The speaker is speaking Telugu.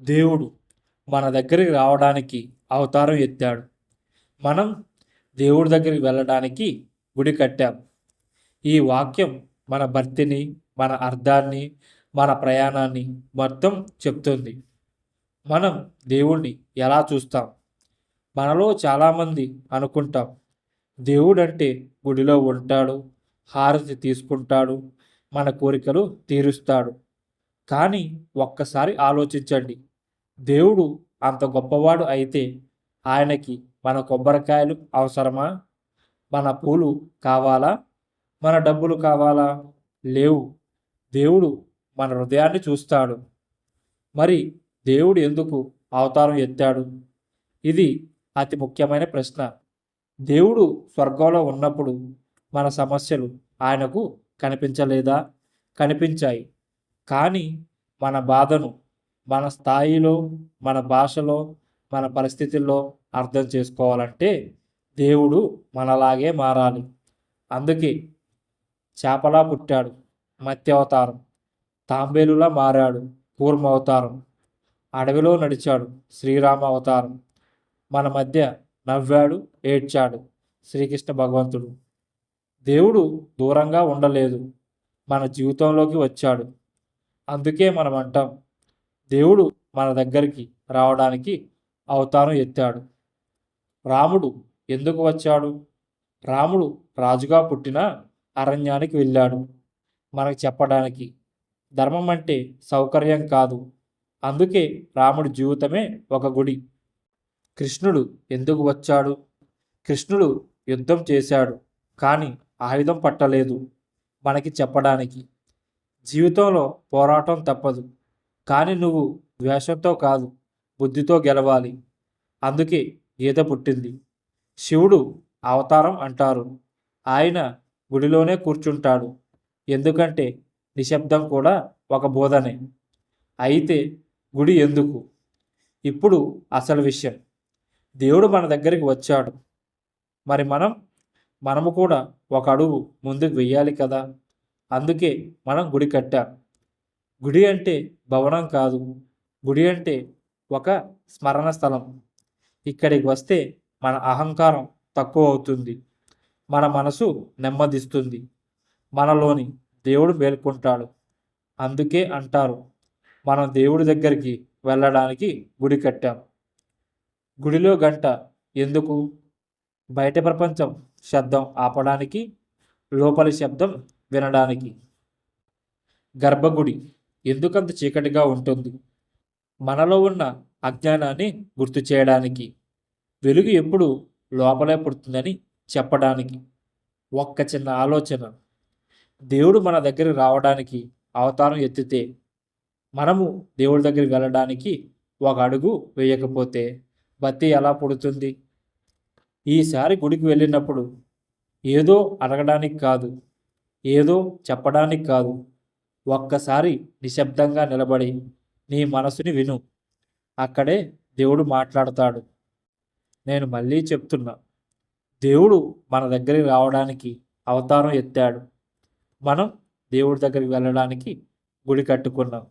దేవుడు మన దగ్గరికి రావడానికి అవతారం ఎత్తాడు. మనం దేవుడి దగ్గరికి వెళ్ళడానికి గుడి కట్టాం. ఈ వాక్యం మన భర్తీని, మన అర్థాన్ని, మన ప్రయాణాన్ని మొత్తం చెప్తుంది. మనం దేవుణ్ణి ఎలా చూస్తాం? మనలో చాలామంది అనుకుంటాం, దేవుడంటే గుడిలో ఉంటాడు, హారతి తీసుకుంటాడు, మన కోరికలు తీరుస్తాడు. కానీ ఒక్కసారి ఆలోచించండి, దేవుడు అంత గొప్పవాడు అయితే ఆయనకి మన కొబ్బరికాయలు అవసరమా? మన పూలు కావాలా? మన డబ్బులు కావాలా? లేవు. దేవుడు మన హృదయాన్ని చూస్తాడు. మరి దేవుడు ఎందుకు అవతారం ఎత్తాడు? ఇది అతి ముఖ్యమైన ప్రశ్న. దేవుడు స్వర్గంలో ఉన్నప్పుడు మన సమస్యలు ఆయనకు కనిపించలేదా? కనిపించాయి. కానీ మన బాధను మన స్థాయిలో, మన భాషలో, మన పరిస్థితుల్లో అర్థం చేసుకోవాలంటే దేవుడు మనలాగే మారాలి. అందుకే చేపలా పుట్టాడు, మత్స్య అవతారం. తాంబేలులా మారాడు, కూర్మ అవతారం. అడవిలో నడిచాడు, శ్రీరామ అవతారం. మన మధ్య నవ్వాడు, ఏడ్చాడు, శ్రీకృష్ణ భగవంతుడు. దేవుడు దూరంగా ఉండలేదు, మన జీవితంలోకి వచ్చాడు. అందుకే మనం అంటాం, దేవుడు మన దగ్గరికి రావడానికి అవతారం ఎత్తాడు. రాముడు ఎందుకు వచ్చాడు? రాముడు రాజుగా పుట్టిన అరణ్యానికి వెళ్ళాడు మనకు చెప్పడానికి. ధర్మం అంటే సౌకర్యం కాదు. అందుకే రాముడి జీవితమే ఒక గుడి. కృష్ణుడు ఎందుకు వచ్చాడు? కృష్ణుడు యుద్ధం చేశాడు, కానీ ఆయుధం పట్టలేదు మనకి చెప్పడానికి. జీవితంలో పోరాటం తప్పదు, కానీ నువ్వు ద్వేషంతో కాదు, బుద్ధితో గెలవాలి. అందుకే గీత పుట్టింది. శివుడు అవతారం అంటారు. ఆయన గుడిలోనే కూర్చుంటాడు, ఎందుకంటే నిశ్శబ్దం కూడా ఒక బోధనే. అయితే గుడి ఎందుకు? ఇప్పుడు అసలు విషయం. దేవుడు మన దగ్గరికి వచ్చాడు. మరి మనము కూడా ఒక అడుగు ముందుకు వెయ్యాలి కదా. అందుకే మనం గుడి కట్టాం. గుడి అంటే భవనం కాదు. గుడి అంటే ఒక స్మరణ స్థలం. ఇక్కడికి వస్తే మన అహంకారం తక్కువ అవుతుంది, మన మనసు నెమ్మదిస్తుంది, మనలోని దేవుడు మేల్కొంటాడు. అందుకే అంటారు, మనం దేవుడి దగ్గరికి వెళ్ళడానికి గుడి కట్టాం. గుడిలో గంట ఎందుకు? బయట ప్రపంచం శబ్దం ఆపడానికి, లోపలి శబ్దం వినడానికి. గర్భగుడి ఎందుకంత చీకటిగా ఉంటుంది? మనలో ఉన్న అజ్ఞానాన్ని గుర్తు చేయడానికి. వెలుగు ఎప్పుడు లోపలే పుడుతుందని చెప్పడానికి. ఒక్క చిన్న ఆలోచన. దేవుడు మన దగ్గరికి రావడానికి అవతారం ఎత్తితే, మనము దేవుడి దగ్గరికి వెళ్ళడానికి ఒక అడుగు వేయకపోతే బత్తి ఎలా పుడుతుంది? ఈసారి గుడికి వెళ్ళినప్పుడు ఏదో అడగడానికి కాదు, ఏదో చెప్పడానికి కాదు, ఒక్కసారి నిశ్శబ్దంగా నిలబడి నీ మనసుని విను. అక్కడే దేవుడు మాట్లాడతాడు. నేను మళ్ళీ చెప్తున్నా, దేవుడు మన దగ్గరికి రావడానికి అవతారం ఎత్తాడు. మనం దేవుడి దగ్గరికి వెళ్ళడానికి గుడి కట్టుకున్నాం.